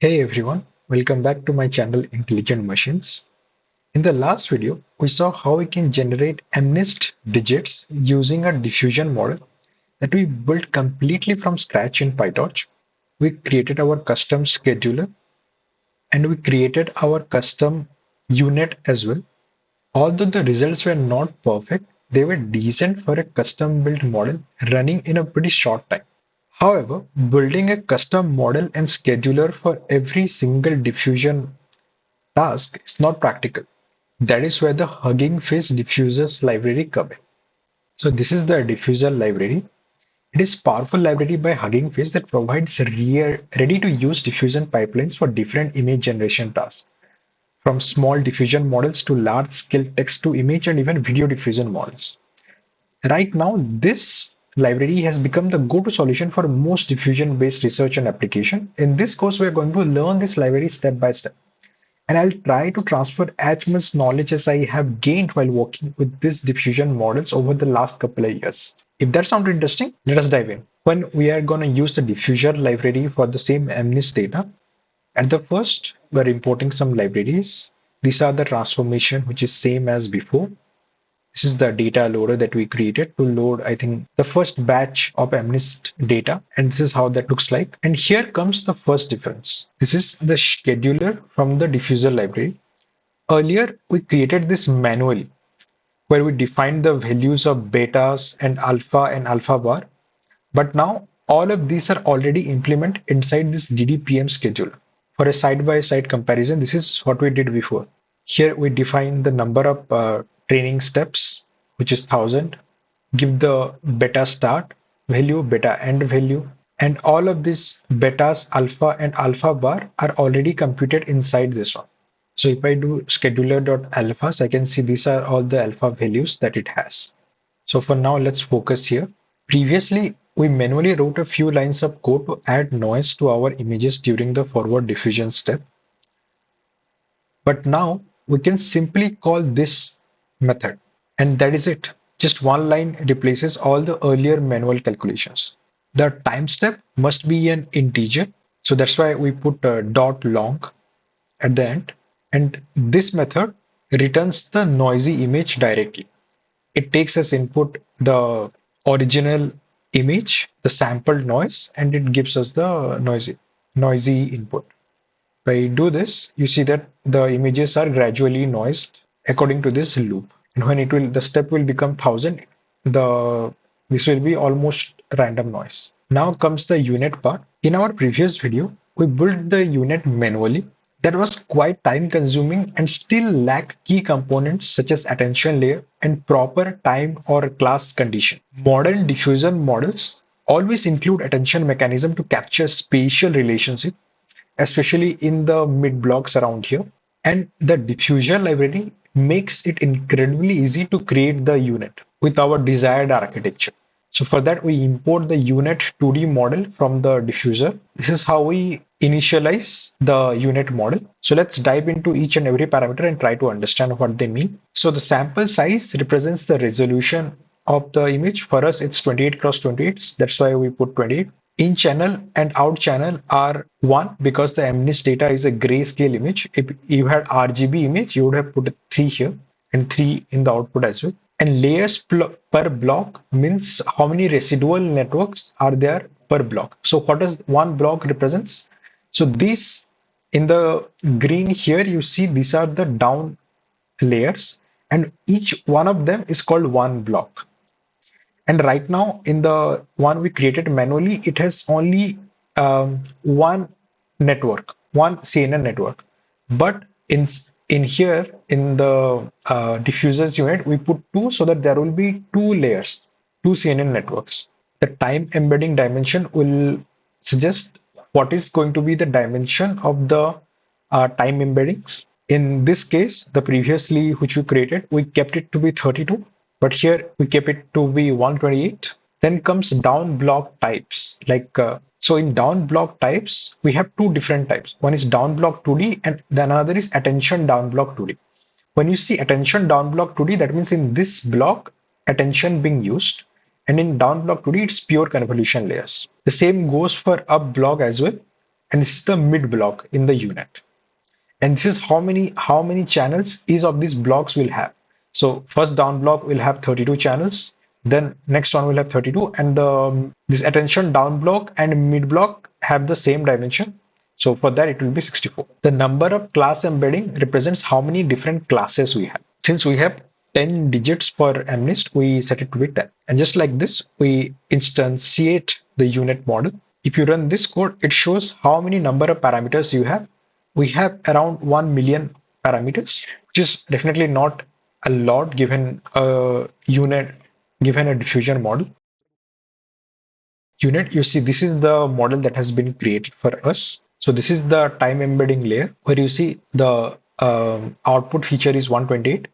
Hey everyone, welcome back to my channel Intelligent Machines. In the last video, we saw how we can generate MNIST digits using a diffusion model that we built completely from scratch in PyTorch. We created our custom scheduler and we created our custom UNet as well. Although the results were not perfect, they were decent for a custom built model running in a pretty short time. However, building a custom model and scheduler for every single diffusion task is not practical. That is where the Hugging Face Diffusers library comes in. So this is the diffuser library. It is a powerful library by Hugging Face that provides ready-to-use diffusion pipelines for different image generation tasks, from small diffusion models to large-scale text to image and even video diffusion models. Right now, this library has become the go-to solution for most diffusion-based research and application. In this course, we are going to learn this library step by step. And I'll try to transfer as much knowledge as I have gained while working with these diffusion models over the last couple of years. If that sounds interesting, let us dive in. When we are going to use the diffuser library for the same MNIST data, at the first, we're importing some libraries. These are the transformation, which is same as before. This is the data loader that we created to load, I think, the first batch of MNIST data. And this is how that looks like. And here comes the first difference. This is the scheduler from the diffuser library. Earlier, we created this manually, where we defined the values of betas and alpha bar. But now all of these are already implemented inside this DDPM scheduler. For a side-by-side comparison, this is what we did before. Here we define the number of training steps, which is 1000, give the beta start value, beta end value, and all of these betas, alpha, and alpha bar are already computed inside this one. So if I do scheduler.alphas, I can see these are all the alpha values that it has. So for now, let's focus here. Previously, we manually wrote a few lines of code to add noise to our images during the forward diffusion step. But now we can simply call this method, and that is it. Just one line replaces all the earlier manual calculations. The time step must be an integer, so that's why we put a dot long at the end. And this method returns the noisy image directly. It takes as input the original image, the sampled noise, and it gives us the noisy input. If I do this, you see that the images are gradually noised according to this loop. And when the step will become 1000, this will be almost random noise. Now comes the UNet part. In our previous video, we built the UNet manually. That was quite time consuming and still lacked key components such as attention layer and proper time or class condition. Modern diffusion models always include attention mechanism to capture spatial relationship, especially in the mid blocks around here. And the diffusion library makes it incredibly easy to create the UNet with our desired architecture. So for that, we import the UNet 2D model from the diffuser. This is how we initialize the UNet model. So let's dive into each and every parameter and try to understand what they mean. So the sample size represents the resolution of the image. For us, it's 28 cross 28. That's why we put 28. In channel and out channel are 1 because the MNIST data is a grayscale image. If you had RGB image, you would have put 3 here and 3 in the output as well. And layers per block means how many residual networks are there per block. So what does one block represents? So these in the green here, you see these are the down layers and each one of them is called one block. And right now in the one we created manually, it has only one network, one CNN network. But in here in the diffusers unit, we put 2 so that there will be 2 layers, 2 CNN networks. The time embedding dimension will suggest what is going to be the dimension of the time embeddings. In this case, the previously which we created, we kept it to be 32. But here we kept it to be 128. Then comes down block types. So in down block types, we have 2 different types. One is down block 2D and then another is attention down block 2D. When you see attention down block 2D, that means in this block, attention being used. And in down block 2D, it's pure convolution layers. The same goes for up block as well. and this is the mid block in the UNet. And this is how many channels each of these blocks will have. So first down block will have 32 channels, then next one will have 32, and the this attention down block and mid block have the same dimension. So for that it will be 64. The number of class embedding represents how many different classes we have. Since we have 10 digits for MNIST, we set it to be 10. And just like this, we instantiate the UNet model. If you run this code, it shows how many number of parameters you have. We have around 1 million parameters, which is definitely not a lot given a UNet, given a diffusion model. UNet, you see, this is the model that has been created for us. So this is the time embedding layer where you see the output feature is 128.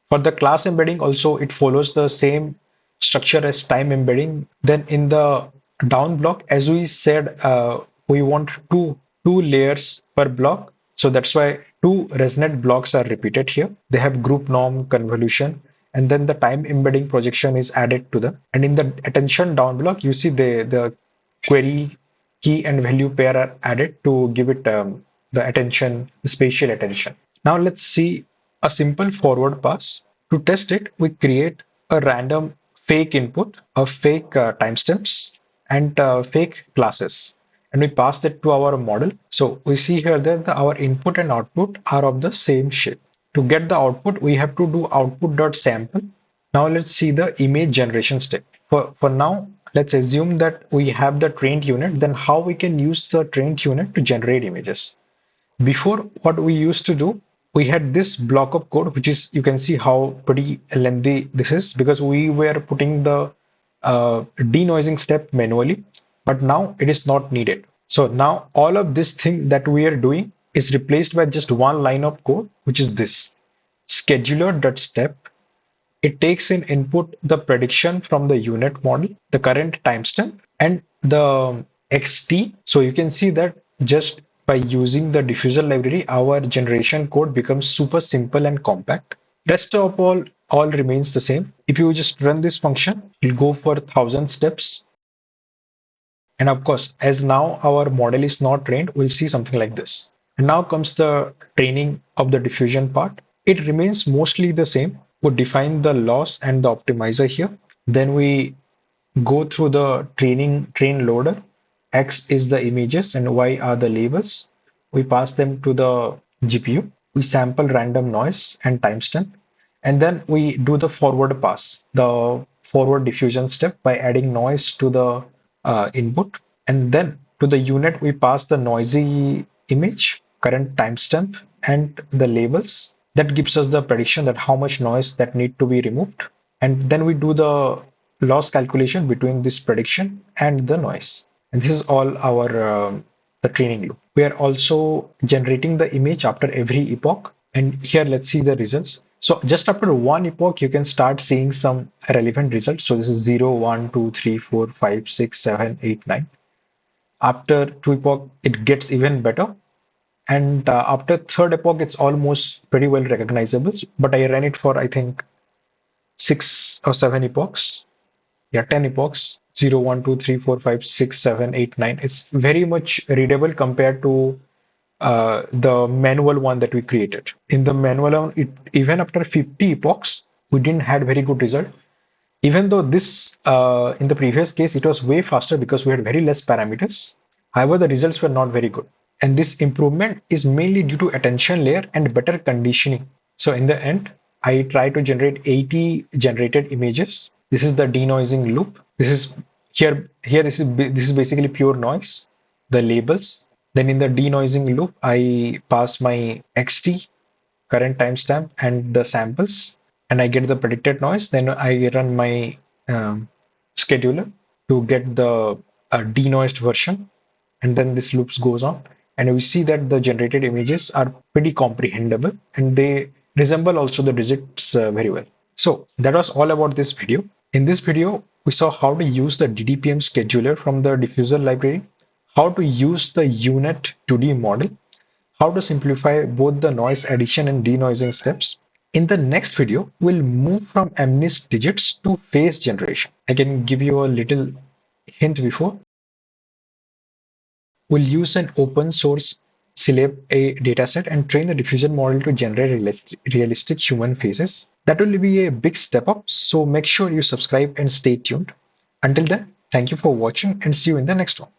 For the class embedding also, it follows the same structure as time embedding. Then in the down block, as we said, we want two layers per block. So that's why two ResNet blocks are repeated here. They have group norm convolution, and then the time embedding projection is added to them. And in the attention down block, you see the query key and value pair are added to give it the attention, the spatial attention. Now let's see a simple forward pass. To test it, we create a random fake input, a fake timestamps, and fake classes. And we pass that to our model. So we see here that our input and output are of the same shape. To get the output, we have to do output.sample. Now let's see the image generation step. For now, let's assume that we have the trained UNet, then how we can use the trained UNet to generate images. Before, what we used to do, we had this block of code, which is, you can see how pretty lengthy this is because we were putting the denoising step manually, but now it is not needed. So now all of this thing that we are doing is replaced by just one line of code, which is this scheduler.step. It takes in input the prediction from the UNet model, the current timestamp, and the XT. So you can see that just by using the diffuser library, our generation code becomes super simple and compact. Rest of all remains the same. If you just run this function, it'll go for 1,000 steps. And of course, as now our model is not trained, we'll see something like this. And now comes the training of the diffusion part. It remains mostly the same. We define the loss and the optimizer here. Then we go through the train loader. X is the images and Y are the labels. We pass them to the GPU. We sample random noise and timestamp. And then we do the forward pass, the forward diffusion step by adding noise to the input. And then to the UNet, we pass the noisy image, current timestamp, and the labels. That gives us the prediction that how much noise that need to be removed. And then we do the loss calculation between this prediction and the noise. And this is all our the training loop. We are also generating the image after every epoch. And here, let's see the results. So just after one epoch, you can start seeing some relevant results. So this is 0, 1, 2, 3, 4, 5, 6, 7, 8, 9. After two epoch, it gets even better. And after third epoch, it's almost pretty well recognizable. But I ran it for, I think, 6 or 7 epochs. Yeah, 10 epochs. 0, 1, 2, 3, 4, 5, 6, 7, 8, 9. It's very much readable compared to the manual one that we created. In the manual one, even after 50 epochs, we didn't had very good result. Even though this, in the previous case, it was way faster because we had very less parameters. However, the results were not very good. And this improvement is mainly due to attention layer and better conditioning. So in the end, I try to generate 80 generated images. This is the denoising loop. This is this is basically pure noise, the labels. Then in the denoising loop, I pass my XT, current timestamp, and the samples, and I get the predicted noise. Then I run my scheduler to get the denoised version, and then this loops goes on. And we see that the generated images are pretty comprehensible, and they resemble also the digits very well. So that was all about this video. In this video, we saw how to use the DDPM scheduler from the diffuser library, how to use the UNet 2D model, how to simplify both the noise addition and denoising steps. In the next video, we'll move from MNIST digits to face generation. I can give you a little hint before. We'll use an open source Celeb A dataset and train the diffusion model to generate realistic human faces. That will be a big step up, so make sure you subscribe and stay tuned. Until then, thank you for watching and see you in the next one.